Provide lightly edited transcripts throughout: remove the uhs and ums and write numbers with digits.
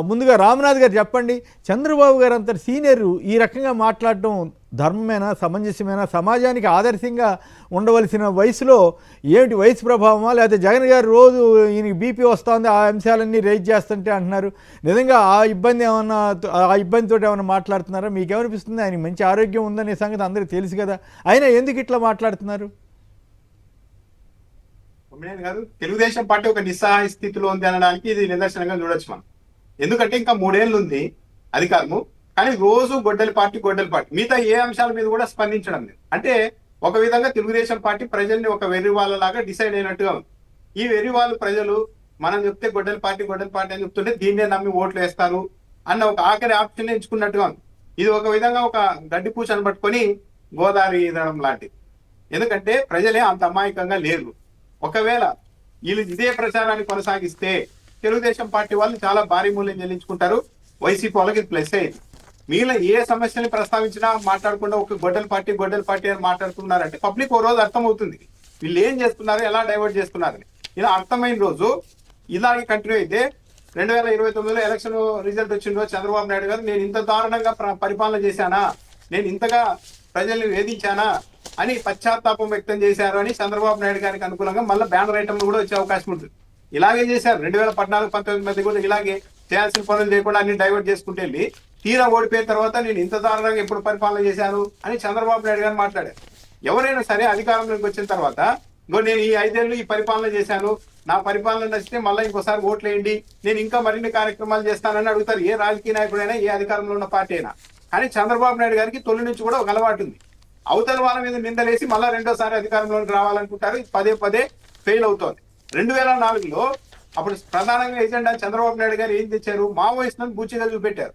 ముందుగా రామనాథ్ గారు చెప్పండి, చంద్రబాబు గారు అంత సీనియర్ ఈ రకంగా మాట్లాడటం ధర్మమేనా, సమంజసమేనా? సమాజానికి ఆదర్శంగా ఉండవలసిన వయసులో ఏమిటి, వయసు ప్రభావమా, లేకపోతే జగన్ గారు రోజు ఈయనకి బీపీ వస్తుంది ఆ అంశాలన్నీ రైజ్ చేస్తుంటే అంటున్నారు? నిజంగా ఆ ఇబ్బందితో ఏమైనా మాట్లాడుతున్నారా? మీకేమనిపిస్తుంది? ఆయన మంచి ఆరోగ్యం ఉందనే సంగతి అందరికీ తెలుసు కదా, అయినా ఎందుకు ఇట్లా మాట్లాడుతున్నారు? కాదు, తెలుగుదేశం పార్టీ ఒక నిస్సహాయ స్థితిలో ఉంది అనడానికి ఇది నిదర్శనంగా చూడొచ్చు మనం. ఎందుకంటే ఇంకా 3 ఏళ్ళు ఉంది అధికారము, కానీ రోజు గొడ్డలి పార్టీ మిగతా ఏ అంశాల మీద కూడా స్పందించడం లేదు. అంటే ఒక విధంగా తెలుగుదేశం పార్టీ ప్రజల్ని ఒక వెర్రి వాళ్ళలాగా డిసైడ్ అయినట్టుగా ఉంది. ఈ వెర్రి వాళ్ళు ప్రజలు మనం చెప్తే గొడ్డలి పార్టీ అని చెప్తుంటే దీన్నే నమ్మి ఓట్లు వేస్తారు అన్న ఒక ఆఖరి ఆప్షన్ ఎంచుకున్నట్టుగా ఉంది. ఇది ఒక విధంగా ఒక గడ్డి పూసను పట్టుకొని గోదావరి ఈదడం లాంటిది. ఎందుకంటే ప్రజలే అంత అమాయకంగా లేరు. ఒకవేళ వీళ్ళు ఇదే ప్రచారాన్ని కొనసాగిస్తే తెలుగుదేశం పార్టీ వాళ్ళు చాలా భారీ మూల్యం చెల్లించుకుంటారు. వైసీపీ వాళ్ళకి ప్లస్ అయింది. మిగిలిన ఏ సమస్యని ప్రస్తావించినా మాట్లాడకుండా ఒక గొడ్డల పార్టీ అని మాట్లాడుతున్నారంటే పబ్లిక్ ఓ రోజు అర్థమవుతుంది వీళ్ళు ఏం చేస్తున్నారు, ఎలా డైవర్ట్ చేస్తున్నారని. ఇలా అర్థమైన రోజు ఇలాగే కంటిన్యూ అయితే 2029లో ఎలక్షన్ రిజల్ట్ వచ్చిన రోజు చంద్రబాబు నాయుడు గారు నేను ఇంత దారుణంగా పరిపాలన చేశానా, నేను ఇంతగా ప్రజల్ని వేధించానా అని పశ్చాత్తాపం వ్యక్తం చేశారు అని చంద్రబాబు నాయుడు గారికి అనుకూలంగా మళ్ళీ బ్యానర్ ఐటమ్లు కూడా వచ్చే అవకాశం ఉంటుంది. ఇలాగే చేశారు 2014-19 మధ్య కూడా ఇలాగే చేయాల్సిన పనులు చేయకుండా అన్ని డైవర్ట్ చేసుకుంటూ వెళ్ళి తీరా ఓడిపోయిన తర్వాత నేను ఇంత దారుణంగా ఎప్పుడు పరిపాలన చేశాను అని చంద్రబాబు నాయుడు గారు మాట్లాడారు. ఎవరైనా సరే అధికారంలోకి వచ్చిన తర్వాత నేను ఈ 5 ఏళ్ళు ఈ పరిపాలన చేశాను, నా పరిపాలన నచ్చితే మళ్ళీ ఇంకోసారి ఓట్లేయండి, నేను ఇంకా మరిన్ని కార్యక్రమాలు చేస్తానని అడుగుతారు ఏ రాజకీయ నాయకుడైనా, ఏ అధికారంలో ఉన్న పార్టీ అయినా. కానీ చంద్రబాబు నాయుడు గారికి తొలి నుంచి కూడా ఒక అలవాటు ఉంది. అవతల వాళ్ళ మీద నిందలేసి మళ్ళా రెండోసారి అధికారంలోకి రావాలనుకుంటారు. పదే ఫెయిల్ అవుతోంది. 2004లో అప్పుడు ప్రధానంగా ఎజెండా చంద్రబాబు నాయుడు గారు ఏం తెచ్చారు, మావోయిస్టులను బూచిగా చూపెట్టారు.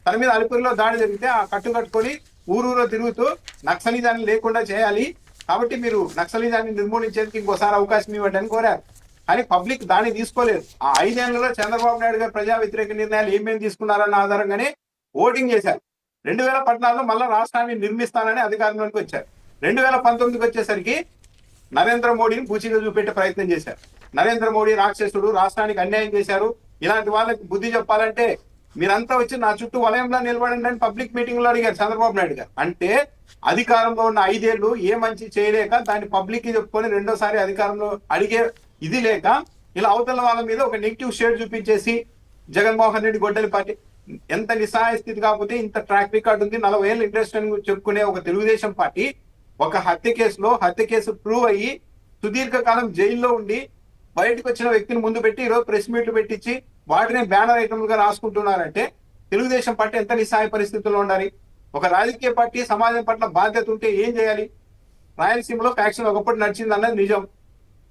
తన మీద అలిపిరిలో దాడి జరిగితే ఆ కట్టుకట్టుకొని ఊరూరో తిరుగుతూ నక్సలిజాన్ని లేకుండా చేయాలి, కాబట్టి మీరు నక్సలిజాన్ని నిర్మూలించేందుకు ఇంకోసారి అవకాశం ఇవ్వండి అని కోరారు. కానీ పబ్లిక్ దాన్ని తీసుకోలేదు. ఆ 5 ఏళ్లలో చంద్రబాబు నాయుడు గారు ప్రజా వ్యతిరేక నిర్ణయాలు ఏమేమి తీసుకున్నారన్న ఆధారంగానే ఓటింగ్ చేశారు. 2014లో మళ్ళా రాష్ట్రాన్ని నిర్మిస్తానని అధికారంలోకి వచ్చారు. 2019కి వచ్చేసరికి నరేంద్ర మోడీని పూచిగా చూపెట్టే ప్రయత్నం చేశారు. నరేంద్ర మోడీ రాక్షసుడు, రాష్ట్రానికి అన్యాయం చేశారు, ఇలాంటి వాళ్ళకి బుద్ధి చెప్పాలంటే మీరంతా వచ్చి నా చుట్టూ వలయంలో నిలబడండి అని పబ్లిక్ మీటింగ్ లో అడిగారు చంద్రబాబు నాయుడు గారు. అంటే అధికారంలో ఉన్న 5 ఏళ్ళు ఏ మంచి చేయలేక దాన్ని పబ్లిక్ కి చెప్పుకొని రెండోసారి అధికారంలో అడిగే ఇది లేక ఇలా అవతల వాళ్ళ మీద ఒక నెగిటివ్ షేడ్ చూపించేసి జగన్మోహన్ రెడ్డి గొడ్డలి పార్టీ ఎంత నిస్సహాయ స్థితి కాకపోతే ఇంత ట్రాక్ రికార్డ్ ఉంది, 40 ఏళ్ళు ఇంట్రెస్ట్ అని చెప్పుకునే ఒక తెలుగుదేశం పార్టీ ఒక హత్య కేసు ప్రూవ్ అయ్యి సుదీర్ఘకాలం జైల్లో ఉండి బయటకు వచ్చిన వ్యక్తిని ముందు పెట్టి ఈరోజు ప్రెస్ మీట్లు పెట్టించి వాటిని బ్యానర్ ఐటమ్లుగా రాసుకుంటున్నారంటే తెలుగుదేశం పార్టీ ఎంత నిస్సహాయ పరిస్థితుల్లో ఉండాలి? ఒక రాజకీయ పార్టీ సమాజం పట్ల బాధ్యత ఉంటే ఏం చేయాలి? రాయలసీమలో ఫ్యాక్షన్ ఒకప్పుడు నడిచింది అన్నది నిజం.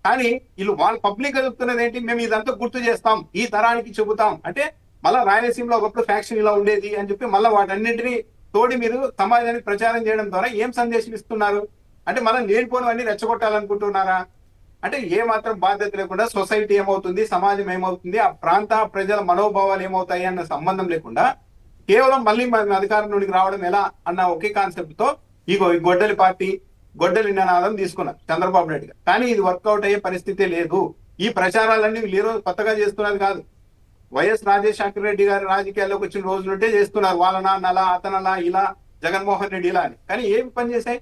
కానీ వీళ్ళు వాళ్ళ పబ్లిక్ గా చెప్తున్నది ఏంటి, మేము ఇదంతా గుర్తు చేస్తాం, ఈ తరానికి చెబుతాం అంటే మళ్ళా రాయలసీమలో ఒకప్పుడు ఫ్యాక్షన్ ఇలా ఉండేది అని చెప్పి మళ్ళీ వాటన్నింటినీ తోడి మీరు సమాజానికి ప్రచారం చేయడం ద్వారా ఏం సందేశం ఇస్తున్నారు? అంటే మళ్ళీ లేనిపోనివన్నీ రెచ్చగొట్టాలనుకుంటున్నారా? అంటే ఏ మాత్రం బాధ్యత లేకుండా సొసైటీ ఏమవుతుంది, సమాజం ఏమవుతుంది, ఆ ప్రాంత ప్రజల మనోభావాలు ఏమవుతాయి అన్న సంబంధం లేకుండా కేవలం మళ్ళీ మన అధికారంలోకి రావడం ఎలా అన్న ఒకే కాన్సెప్ట్ తో ఈ గొడ్డలి నినాదం తీసుకున్నారు చంద్రబాబు నాయుడు గారు. కానీ ఇది వర్కౌట్ అయ్యే పరిస్థితే లేదు. ఈ ప్రచారాలన్నీ వీళ్ళు ఈ రోజు కొత్తగా చేస్తున్నది కాదు. వైఎస్ రాజశేఖర రెడ్డి గారి రాజకీయాల్లోకి వచ్చిన రోజులుంటే చేస్తున్నారు. వాళ్ళ నాన్న అలా, అతనలా, ఇలా, జగన్మోహన్ రెడ్డి ఇలా అని. కానీ ఏం పని చేశాయి?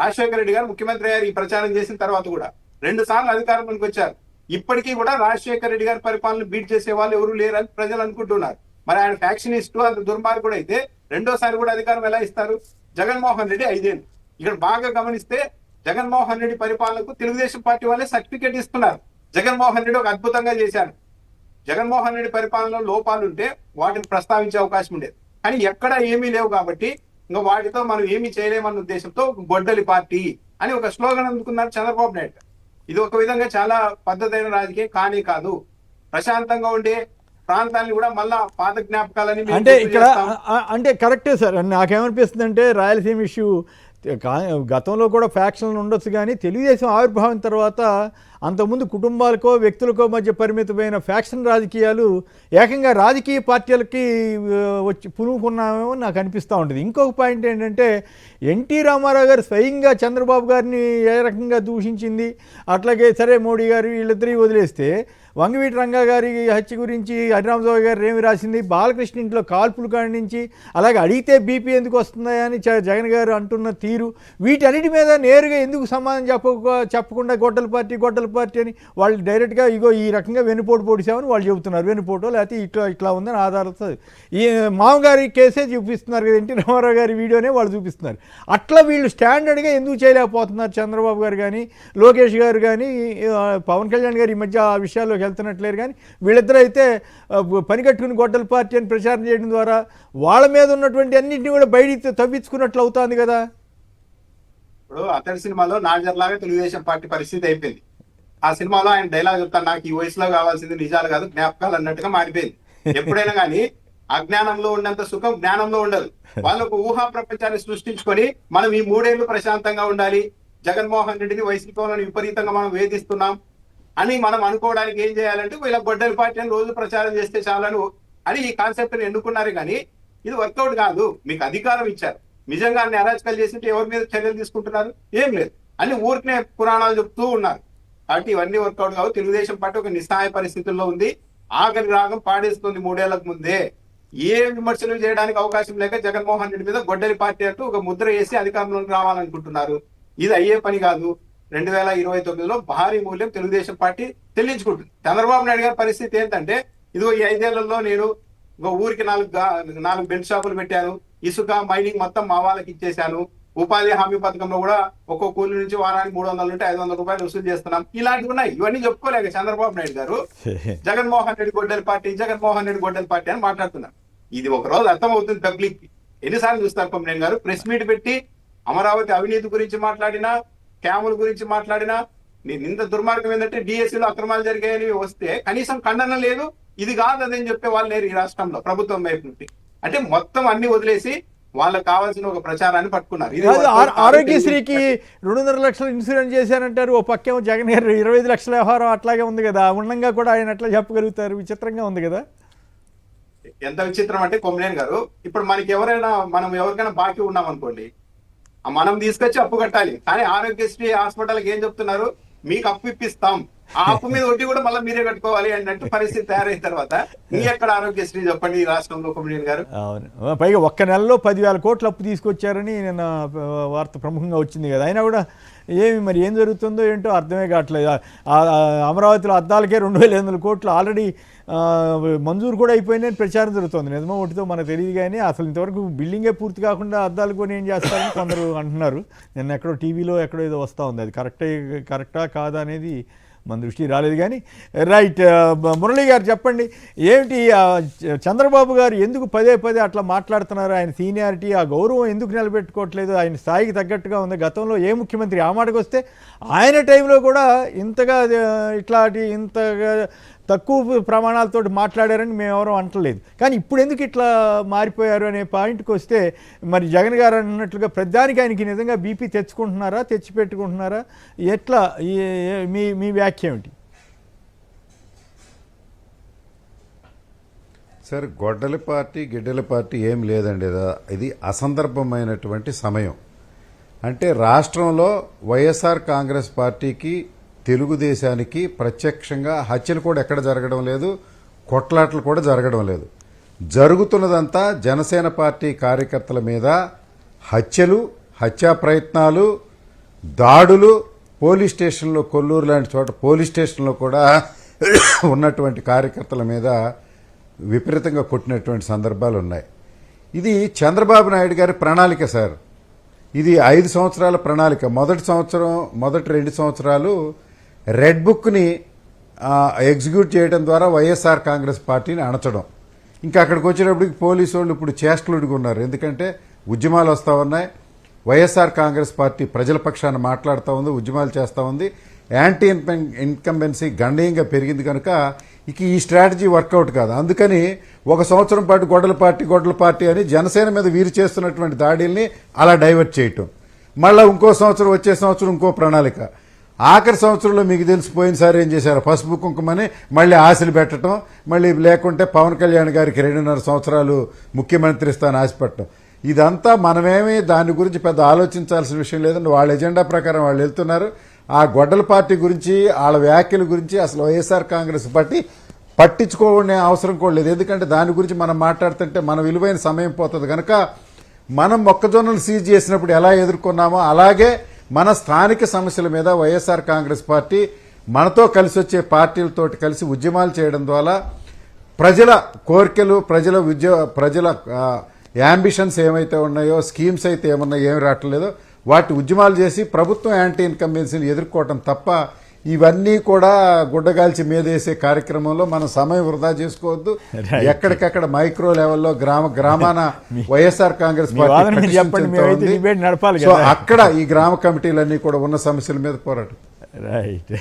రాజశేఖర రెడ్డి గారు ముఖ్యమంత్రి అయ్యారు. ఈ ప్రచారం చేసిన తర్వాత కూడా 2 సార్లు అధికారంలోకి వచ్చారు. ఇప్పటికీ కూడా రాజశేఖర రెడ్డి గారి పరిపాలన బీట్ చేసే వాళ్ళు ఎవరు లేరని ప్రజలు అనుకుంటున్నారు. మరి ఆయన ఫ్యాక్షనిస్టు, అంత దుర్మార్గుడు అయితే రెండోసారి కూడా అధికారం ఎలా ఇస్తారు? జగన్మోహన్ రెడ్డి 5 ఏళ్ళు. ఇక్కడ బాగా గమనిస్తే జగన్మోహన్ రెడ్డి పరిపాలనకు తెలుగుదేశం పార్టీ వాళ్ళే సర్టిఫికేట్ ఇస్తున్నారు. జగన్మోహన్ రెడ్డి ఒక అద్భుతంగా చేశారు. జగన్మోహన్ రెడ్డి పరిపాలనలో లోపాలు ఉంటే వాటిని ప్రస్తావించే అవకాశం ఉండేది. కానీ ఎక్కడ ఏమీ లేవు కాబట్టి ఇంకా వాటితో మనం ఏమీ చేయలేమన్న ఉద్దేశంతో గొడ్డలి పార్టీ అని ఒక స్లోగన్ అందుకున్నారు చంద్రబాబు నాయుడు. ఇది ఒక విధంగా చాలా పద్ధతైన రాజకీయం కానీ కాదు. ప్రశాంతంగా ఉండే ప్రాంతాన్ని కూడా మళ్ళా పాత జ్ఞాపకాలని అంటే ఇక్కడ అంటే కరెక్టే సార్. నాకేమనిపిస్తుంది అంటే రాయలసీమ ఇష్యూ గతంలో కూడా ఫ్యాక్షన్లు ఉండొచ్చు, కానీ తెలుగుదేశం ఆవిర్భావం తర్వాత అంతకుముందు కుటుంబాలకో వ్యక్తులకో మధ్య పరిమితమైన ఫ్యాక్షన్ రాజకీయాలు ఏకంగా రాజకీయ పార్టీలకి వచ్చి పులుముకున్నామేమో నాకు అనిపిస్తూ ఉంటుంది. ఇంకొక పాయింట్ ఏంటంటే ఎన్టీ రామారావు గారు స్వయంగా చంద్రబాబు గారిని ఏ రకంగా దూషించింది, అట్లాగే సరే మోడీ గారు వీళ్ళిద్దరినీ వదిలేస్తే వంగవీటి రంగా గారి హత్య గురించి హరిరామరావు గారు ఏమి రాసింది, బాలకృష్ణ ఇంట్లో కాల్పులు కాడించి అలాగే అడిగితే బీపీ ఎందుకు వస్తుందా అని జగన్ గారు అంటున్న తీరు, వీటన్నిటి మీద నేరుగా ఎందుకు సమాధానం చెప్పకుండా గొడ్డల పార్టీ అని వాళ్ళు డైరెక్ట్గా ఇగో ఈ రకంగా వెన్నుపోటు పొడిచామని వాళ్ళు చెబుతున్నారు. వెన్నుపోటు లేకపోతే ఇట్లా ఉందని ఆధారంతో ఈ మామగారి కేసే చూపిస్తున్నారు కదా, ఎన్టీ రామారావు గారి వీడియోనే వాళ్ళు చూపిస్తున్నారు. అట్లా వీళ్ళు స్టాండర్డ్గా ఎందుకు చేయలేకపోతున్నారు చంద్రబాబు గారు కానీ లోకేష్ గారు కానీ పవన్ కళ్యాణ్ గారు ఈ మధ్య ఆ విషయాల్లో వెళ్తున్నట్లేరు. కానీ వీళ్ళిద్దరూ అయితే పని కట్టుకుని గొడ్డల పార్టీ అని ప్రచారం చేయడం ద్వారా వాళ్ళ మీద ఉన్నటువంటి అన్నింటినీ కూడా బయటికి తవ్వించుకున్నట్లు అవుతుంది కదా. ఇప్పుడు అతడి సినిమాలో నాజర్లాగా తెలుగుదేశం పార్టీ పరిస్థితి అయిపోయింది. ఆ సినిమాలో ఆయన డైలాగ్ చెప్తాను, నాకు ఈ వయసులో కావాల్సింది నిజాలు కాదు జ్ఞాపకాలు అన్నట్టుగా మారిపోయింది. ఎప్పుడైనా కానీ అజ్ఞానంలో ఉన్నంత సుఖం జ్ఞానంలో ఉండదు. వాళ్ళకు ఊహా ప్రపంచాన్ని సృష్టించుకొని మనం ఈ 3 ఏళ్లు ప్రశాంతంగా ఉండాలి, జగన్మోహన్ రెడ్డిని వైసీపీలను విపరీతంగా మనం వేధిస్తున్నాం అని మనం అనుకోవడానికి ఏం చేయాలంటే వీళ్ళ గొడ్డలి పార్టీ అని రోజు ప్రచారం చేస్తే చాలను అని ఈ కాన్సెప్ట్ ని ఎన్నుకున్నారు. కానీ ఇది వర్కౌట్ కాదు. మీకు అధికారం ఇచ్చారు, నిజంగా అన్ని అరాచకాలు చేసింటే ఎవరి మీద చర్యలు తీసుకుంటున్నారు? ఏం లేదు, అన్ని ఊరికనే పురాణాలు చెప్తూ ఉన్నారు. కాబట్టి ఇవన్నీ వర్కౌట్ కావు. తెలుగుదేశం పార్టీ ఒక నిస్సహాయ పరిస్థితుల్లో ఉంది. ఆఖరి రాగం పాడేస్తుంది 3 ఏళ్లకు ముందే. ఏ విమర్శలు చేయడానికి అవకాశం లేక జగన్మోహన్ రెడ్డి మీద గొడ్డలి పార్టీ అంటూ ఒక ముద్ర వేసి అధికారంలోకి రావాలనుకుంటున్నారు. ఇది అయ్యే పని కాదు. 2029లో భారీ మూల్యం తెలుగుదేశం పార్టీ చెల్లించుకుంటుంది. చంద్రబాబు నాయుడు గారి పరిస్థితి ఏంటంటే ఇదిగో ఈ 5 ఏళ్లలో నేను ఊరికి 4 బెల్ట్ షాపులు పెట్టాను, ఇసుక మైనింగ్ మొత్తం మా వాళ్ళకి ఇచ్చేశాను, ఉపాధి హామీ పథకంలో కూడా ఒక్కో కూలి నుంచి వారానికి 300 నుండి 500 రూపాయలు వసూలు చేస్తున్నాం. ఇలాంటివి ఉన్నాయి. ఇవన్నీ చెప్పుకోలేక చంద్రబాబు నాయుడు గారు జగన్మోహన్ రెడ్డి గొడ్డలి పార్టీ అని మాట్లాడుతున్నారు. ఇది ఒక రోజు అర్థమవుతుంది పబ్లిక్ కి. ఎన్నిసార్లు చూస్తారు కొమ్మినేని గారు ప్రెస్ మీట్ పెట్టి అమరావతి అవినీతి గురించి మాట్లాడినా, క్యాముల గురించి మాట్లాడినా, నేను ఇంత దుర్మార్గం ఏంటంటే డిఎస్సీలో అక్రమాలు జరిగాయని వస్తే కనీసం ఖండన లేదు. ఇది కాదు అదని చెప్పే వాళ్ళు లేరు ఈ రాష్ట్రంలో ప్రభుత్వం వైపు నుండి. అంటే మొత్తం అన్ని వదిలేసి వాళ్ళకి కావాల్సిన ఒక ప్రచారాన్ని పట్టుకున్నారు. ఆరోగ్యశ్రీకి 2.5 లక్షలు ఇన్సూరెన్స్ చేశారంటారు. ఓ పక్కేమో జగన్ గారు 25 లక్షల వ్యవహారం అట్లాగే ఉంది కదా. ఉండంగా కూడా ఆయన అట్లా చెప్పగలుగుతారు? విచిత్రంగా ఉంది కదా. ఎంత విచిత్రం అంటే కొమ్మినేని గారు, ఇప్పుడు మనం ఎవరికైనా బాకీ ఉన్నాం అనుకోండి, మనం తీసుకొచ్చి అప్పు కట్టాలి. కానీ ఆరోగ్యశ్రీ హాస్పిటల్కి ఏం చెప్తున్నారు, మీకు అప్పు ఇప్పిస్తాం, ఆ అప్పు మీద వడ్డీ కూడా మళ్ళీ మీరే కట్టుకోవాలి అన్నట్టు పరిస్థితి తయారైన తర్వాత మీ ఎక్కడ ఆరోగ్యశ్రీ చెప్పండి ఈ రాష్ట్రంలో కొమ్మినేని గారు? అవును, పైగా ఒక్క నెలలో 10,000 కోట్ల అప్పు తీసుకొచ్చారని నిన్న వార్త ప్రముఖంగా వచ్చింది కదా. అయినా కూడా ఏం జరుగుతుందో ఏంటో అర్థమే కావట్లేదు. అమరావతిలో అద్దాలకే 2,500 కోట్లు ఆల్రెడీ మంజూరు కూడా అయిపోయిందని ప్రచారం జరుగుతుంది. నిజమో ఒకటితో మనకు తెలియదు. కానీ అసలు ఇంతవరకు బిల్డింగే పూర్తి కాకుండా అద్దాలు కొని ఏం చేస్తారని కొందరు అంటున్నారు. నిన్న ఎక్కడో టీవీలో ఎక్కడో ఏదో వస్తూ ఉంది. అది కరెక్టా కాదా అనేది మన దృష్టి రాలేదు. కానీ రైట్, మురళి గారు చెప్పండి, ఏమిటి చంద్రబాబు గారు ఎందుకు పదే అట్లా మాట్లాడుతున్నారు? ఆయన సీనియారిటీ, ఆ గౌరవం ఎందుకు నిలబెట్టుకోవట్లేదు? ఆయన స్థాయికి తగ్గట్టుగా ఉంది. గతంలో ఏ ముఖ్యమంత్రి ఆ మాటకు వస్తే ఆయన టైంలో కూడా ఇంతగా ఇంతగా తక్కువ ప్రమాణాలతో మాట్లాడారని మేము ఎవరూ అంటలేదు. కానీ ఇప్పుడు ఎందుకు ఇట్లా మారిపోయారు అనే పాయింట్కి వస్తే, మరి జగన్ గారు అన్నట్లుగా ప్రధానికి ఆయనకి నిజంగా బీపీ తెచ్చుకుంటున్నారా, తెచ్చిపెట్టుకుంటున్నారా? ఎట్లా మీ వ్యాఖ్య ఏమిటి? సార్, గొడ్డలి పార్టీ గిడ్డలి పార్టీ ఏం లేదండి. ఇది అసందర్భమైనటువంటి సమయం. అంటే రాష్ట్రంలో వైఎస్ఆర్ కాంగ్రెస్ పార్టీకి తెలుగుదేశానికి ప్రత్యక్షంగా హత్యలు కూడా ఎక్కడ జరగడం లేదు, కొట్లాటలు కూడా జరగడం లేదు. జరుగుతున్నదంతా జనసేన పార్టీ కార్యకర్తల మీద హత్యలు, హత్యా ప్రయత్నాలు, దాడులు, పోలీస్ స్టేషన్లో కొల్లూరు లాంటి చోట పోలీస్ స్టేషన్లో కూడా ఉన్నటువంటి కార్యకర్తల మీద విపరీతంగా కొట్టినటువంటి సందర్భాలు ఉన్నాయి. ఇది చంద్రబాబు నాయుడు గారి ప్రణాళిక సార్. ఇది 5 సంవత్సరాల ప్రణాళిక. మొదటి 2 సంవత్సరాలు రెడ్ బుక్ని ఎగ్జిక్యూట్ చేయడం ద్వారా వైఎస్ఆర్ కాంగ్రెస్ పార్టీని అణచడం. ఇంకా అక్కడికి వచ్చేటప్పటికి పోలీసు వాళ్ళు ఇప్పుడు చేష్టలుడిగా ఉన్నారు. ఎందుకంటే ఉద్యమాలు వస్తూ ఉన్నాయి. వైఎస్ఆర్ కాంగ్రెస్ పార్టీ ప్రజల పక్షాన మాట్లాడుతూ ఉంది, ఉద్యమాలు చేస్తూ ఉంది. యాంటీ ఇన్కంబెన్సీ గణనీయంగా పెరిగింది కనుక ఇక ఈ స్ట్రాటజీ వర్కౌట్ కాదు. అందుకని 1 సంవత్సరం పాటు గొడ్డల పార్టీ అని జనసేన మీద వీరు చేస్తున్నటువంటి దాడుల్ని అలా డైవర్ట్ చేయటం, మళ్ళీ ఇంకో సంవత్సరం వచ్చే సంవత్సరం ఇంకో ప్రణాళిక, ఆఖరి సంవత్సరంలో మీకు తెలిసిపోయినసారి ఏం చేశారు, పసుపు కుంకుమని మళ్ళీ ఆశలు పెట్టడం, మళ్ళీ లేకుంటే పవన్ కళ్యాణ్ గారికి 2.5 సంవత్సరాలు ముఖ్యమంత్రి స్థానం ఆశపెట్టడం. ఇదంతా మనమేమి దాని గురించి పెద్ద ఆలోచించాల్సిన విషయం లేదండి. వాళ్ళ ఎజెండా ప్రకారం వాళ్ళు వెళ్తున్నారు. ఆ గొడ్డల పార్టీ గురించి, వాళ్ళ వ్యాఖ్యల గురించి అసలు వైఎస్ఆర్ కాంగ్రెస్ పార్టీ పట్టించుకోనే అవసరం కూడా లేదు. ఎందుకంటే దాని గురించి మనం మాట్లాడుతుంటే మన విలువైన సమయం పోతుంది కనుక మనం మొక్కజొన్నలు సీజ్ చేసినప్పుడు ఎలా ఎదుర్కొన్నామో అలాగే మన స్థానిక సమస్యల మీద వైఎస్ఆర్ కాంగ్రెస్ పార్టీ మనతో కలిసి వచ్చే పార్టీలతో కలిసి ఉద్యమాలు చేయడం ద్వారా ప్రజల కోరికలు, ప్రజల యాంబిషన్స్ ఏమైతే ఉన్నాయో, స్కీమ్స్ అయితే ఏమున్నాయో, ఏమి రావట్లేదో వాటి ఉద్యమాలు చేసి ప్రభుత్వం యాంటీ ఇన్కంబెన్సీని ఎదుర్కోవటం తప్ప ఇవన్నీ కూడా గుడ్డగాల్చి మీదేసే కార్యక్రమంలో మనం సమయం వృధా చేసుకోవద్దు. ఎక్కడికక్కడ మైక్రో లెవెల్లో గ్రామాన వైఎస్ఆర్ కాంగ్రెస్ పార్టీ అక్కడ ఈ గ్రామ కమిటీలన్నీ కూడా ఉన్న సమస్యల మీద పోరాటం. రైట్.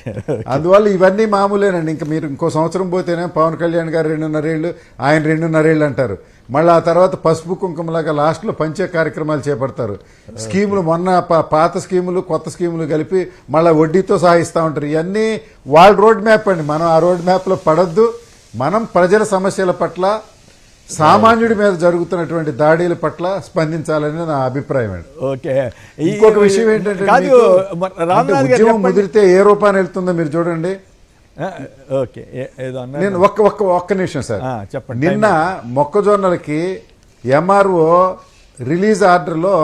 అందువల్ల ఇవన్నీ మామూలేనండి. ఇంకా మీరు ఇంకో సంవత్సరం పోతేనే పవన్ కళ్యాణ్ గారు 2.5 ఏళ్ళు, ఆయన 2.5 ఏళ్ళు అంటారు. మళ్ళీ ఆ తర్వాత పసుపు కుంకుమలాగా లాస్ట్లో పంచే కార్యక్రమాలు చేపడతారు. స్కీములు మొన్న పాత స్కీములు కొత్త స్కీములు కలిపి మళ్ళీ వడ్డీతో సాగిస్తూ ఉంటారు. ఇవన్నీ వాళ్ళ రోడ్ మ్యాప్ అండి. మనం ఆ రోడ్ మ్యాప్లో పడొద్దు. మనం ప్రజల సమస్యల పట్ల, సామాన్యుడి మీద జరుగుతున్నటువంటి దాడుల పట్ల స్పందించాలని నా అభిప్రాయం అండి. ఓకే. ఇంకొక విషయం ఏంటంటే, ఉద్యమం ముదిరితే ఏ రూపాన్ని వెళ్తుందో మీరు చూడండి. ఓకే, నేను ఒక్క నిమిషం సార్, చెప్పండి. నిన్న మొక్కజొన్నలకి ఎంఆర్ఓ రిలీజ్ ఆర్డర్లో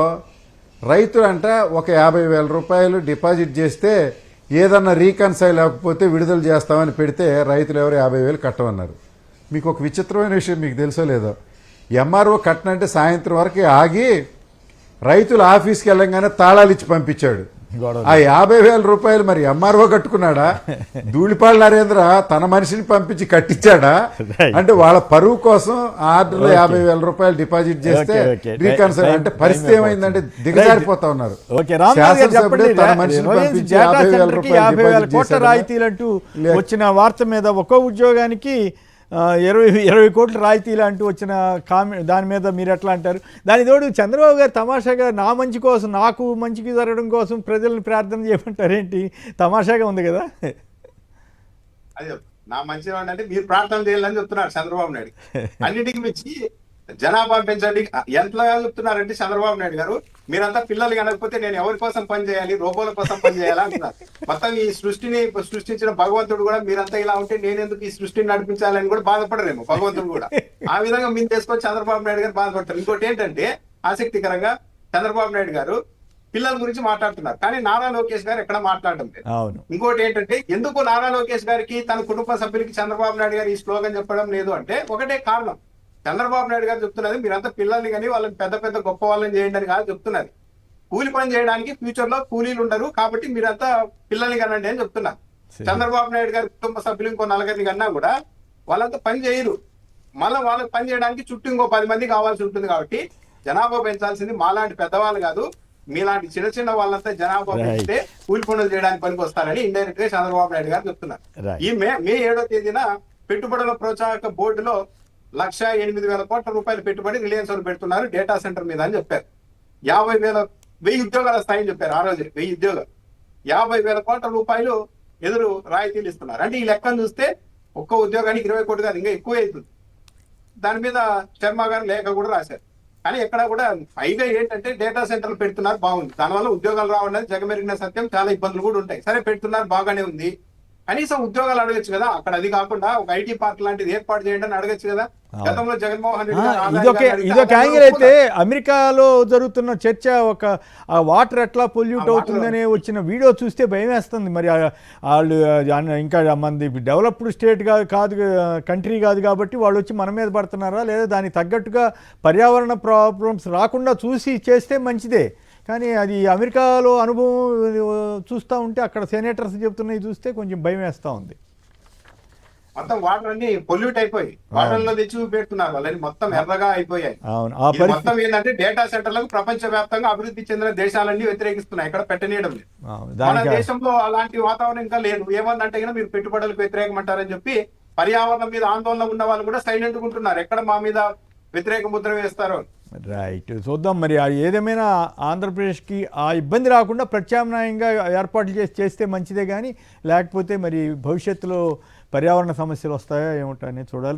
రైతులంట ఒక 50,000 రూపాయలు డిపాజిట్ చేస్తే ఏదన్నా రీకన్సైల్ అవ్వకపోతే విడుదల చేస్తామని పెడితే రైతులు ఎవరు 50,000 కట్టమన్నారు. మీకు ఒక విచిత్రమైన విషయం మీకు తెలుసో లేదో, ఎంఆర్ఓ కట్టనంటే సాయంత్రం వరకు ఆగి రైతుల ఆఫీస్కి వెళ్ళంగానే తాళాలు ఇచ్చి పంపించాడు. ఆ 50,000 రూపాయలు మరి ఎంఆర్ఓ కట్టుకున్నాడా, ధూళిపాళ్ళ నరేంద్ర తన మనిషిని పంపించి కట్టించాడా? అంటే వాళ్ళ పరువు కోసం ఆర్డర్లో 50,000 రూపాయలు డిపాజిట్ చేస్తే రీకన్సైల్ అంటే పరిస్థితి ఏమైందంటే దిగజారిపోతా ఉన్నారు. శాసనసభ్యుడే తన మనిషిని పంపించి 50,000 రూపాయలు డిపాజిట్ చేశాడు. రాయితీలంటూ వచ్చిన వార్త మీద ఒక్కో ఉద్యోగానికి 20 కోట్ల రాయితీలు అంటూ వచ్చిన దాని మీద మీరు ఎట్లా అంటారు? దాని తోడు చంద్రబాబు గారు తమాషాగా నా మంచి కోసం, నాకు మంచికి జరగడం కోసం ప్రజలను ప్రార్థన చేయమంటారేంటి? తమాషాగా ఉంది కదా. అదే నా మంచి అంటే మీరు ప్రార్థన చేయాలని చెప్తున్నారు చంద్రబాబు నాయుడు. అన్నిటికీ మించి జనాభా పెంచండి ఎంతగా చెప్తున్నారంటే చంద్రబాబు నాయుడు గారు, మీరంతా పిల్లలు కనకపోతే నేను ఎవరి కోసం పని చేయాలి, రోబోల కోసం పని చేయాలా అంటున్నారు. మొత్తం ఈ సృష్టిని సృష్టించిన భగవంతుడు కూడా మీరంతా ఇలా ఉంటే నేనెందుకు ఈ సృష్టిని నడిపించాలని కూడా బాధపడరేమో భగవంతుడు కూడా. ఆ విధంగా మీరు చేసుకొని చంద్రబాబు నాయుడు గారు బాధపడతారు. ఇంకోటి ఏంటంటే ఆసక్తికరంగా చంద్రబాబు నాయుడు గారు పిల్లల గురించి మాట్లాడుతున్నారు, కానీ నారా లోకేష్ గారు ఎక్కడ మాట్లాడడం లేదు. ఇంకోటి ఏంటంటే ఎందుకు నారా లోకేష్ గారికి తన కుటుంబ సభ్యులకి చంద్రబాబు నాయుడు గారు ఈ స్లోగన్ చెప్పడం లేదు అంటే ఒకటే కారణం. చంద్రబాబు నాయుడు గారు చెప్తున్నది మీరంతా పిల్లల్ని కానీ వాళ్ళని పెద్ద పెద్ద గొప్ప వాళ్ళని చేయండి అని కాదు చెప్తున్నది. కూలి పని చేయడానికి ఫ్యూచర్ లో కూలీలు ఉండరు కాబట్టి మీరంతా పిల్లల్ని కనండి అని చెప్తున్నారు. చంద్రబాబు నాయుడు గారి కుటుంబ సభ్యులు ఇంకో 4 కన్నా కూడా వాళ్ళంతా పని చేయరు. మళ్ళీ వాళ్ళకి పని చేయడానికి చుట్టూ ఇంకో 10 మంది కావాల్సి ఉంటుంది. కాబట్టి జనాభా పెంచాల్సింది మాలాంటి పెద్దవాళ్ళు కాదు, మీలాంటి చిన్న చిన్న వాళ్ళంతా జనాభా పెంచితే కూలి పనులు చేయడానికి పనికి వస్తారని ఇండైరెక్ట్ గా చంద్రబాబు నాయుడు గారు చెప్తున్నారు. ఈ మే 7వ తేదీన పెట్టుబడుల ప్రోత్సాహక బోర్డులో 1,08,000 కోట్ల రూపాయలు పెట్టుబడి రిలయన్స్ వాళ్ళు పెడుతున్నారు డేటా సెంటర్ మీద అని చెప్పారు. 1000 ఉద్యోగాల స్థాయిని చెప్పారు. ఆ రోజు 1000 ఉద్యోగాలు 50,000 కోట్ల రూపాయలు ఎదురు రాయితీలు ఇస్తున్నారు. అంటే ఈ లెక్కను చూస్తే ఒక్క ఉద్యోగానికి 20 కోట్లు కాదు, ఇంకా ఎక్కువ అవుతుంది. దాని మీద శర్మ గారు లేఖ కూడా రాశారు. కానీ ఎక్కడ కూడా పైగా ఏంటంటే డేటా సెంటర్లు పెడుతున్నారు, బాగుంది. దానివల్ల ఉద్యోగాలు రావడం జగమెరిగిన సత్యం. చాలా ఇబ్బందులు కూడా ఉంటాయి. సరే పెడుతున్నారు, బాగానే ఉంది. కనీసం ఉద్యోగాలు అడగచ్చు కదా. అక్కడ అది కాకుండా ఒక ఐటీ పార్క్ లాంటిది ఏర్పాటు చేయండి అని అడగచ్చు కదా. గతంలో జగన్మోహన్ రెడ్డి ఇదొక యాంగిల్ అయితే అమెరికాలో జరుగుతున్న చర్చ ఒక వాటర్ ఎట్లా పొల్యూట్ అవుతుందనే వచ్చిన వీడియో చూస్తే భయం వేస్తుంది. మరి వాళ్ళు ఇంకా మంది డెవలప్డ్ స్టేట్ కాదు కంట్రీ కాదు కాబట్టి వాళ్ళు వచ్చి మన మీద పడుతున్నారా లేదా దానికి తగ్గట్టుగా పర్యావరణ ప్రాబ్లమ్స్ రాకుండా చూసి చేస్తే మంచిదే. కానీ అది అమెరికాలో అనుభవం చూస్తూ ఉంటే అక్కడ సెనేటర్స్ చెప్తున్నాయి చూస్తే కొంచెం భయం వేస్తూ ఉంది. మొత్తం వాటర్ అన్ని పొల్యూట్ అయిపోయి వాటర్ లో తెచ్చి పెడుతున్నారు, వాళ్ళని మొత్తం ఎర్రగా అయిపోయాయి. మొత్తం ఏంటంటే డేటా సెంటర్లకు ప్రపంచ వ్యాప్తంగా అభివృద్ధి చెందిన దేశాలన్నీ వ్యతిరేకిస్తున్నాయి, ఇక్కడ పెట్టనీయడం లేదు. మన దేశంలో అలాంటి వాతావరణం ఇంకా లేదు. ఏమన్నంటే మీరు పెట్టుబడులకు వ్యతిరేకమంటారని చెప్పి పర్యావరణం మీద ఆందోళన ఉన్న వాళ్ళు కూడా సైలెంట్ ఉంటున్నారు, ఎక్కడ మా మీద వ్యతిరేక ముద్ర వేస్తారో. రైట్, చూద్దాం మరి ఏదేమైనా ఆంధ్రప్రదేశ్కి ఆ ఇబ్బంది రాకుండా ప్రత్యామ్నాయంగా ఏర్పాట్లు చేస్తే మంచిదే, కానీ లేకపోతే మరి భవిష్యత్తులో పర్యావరణ సమస్యలు వస్తాయో ఏమిటో అనేది చూడాలి.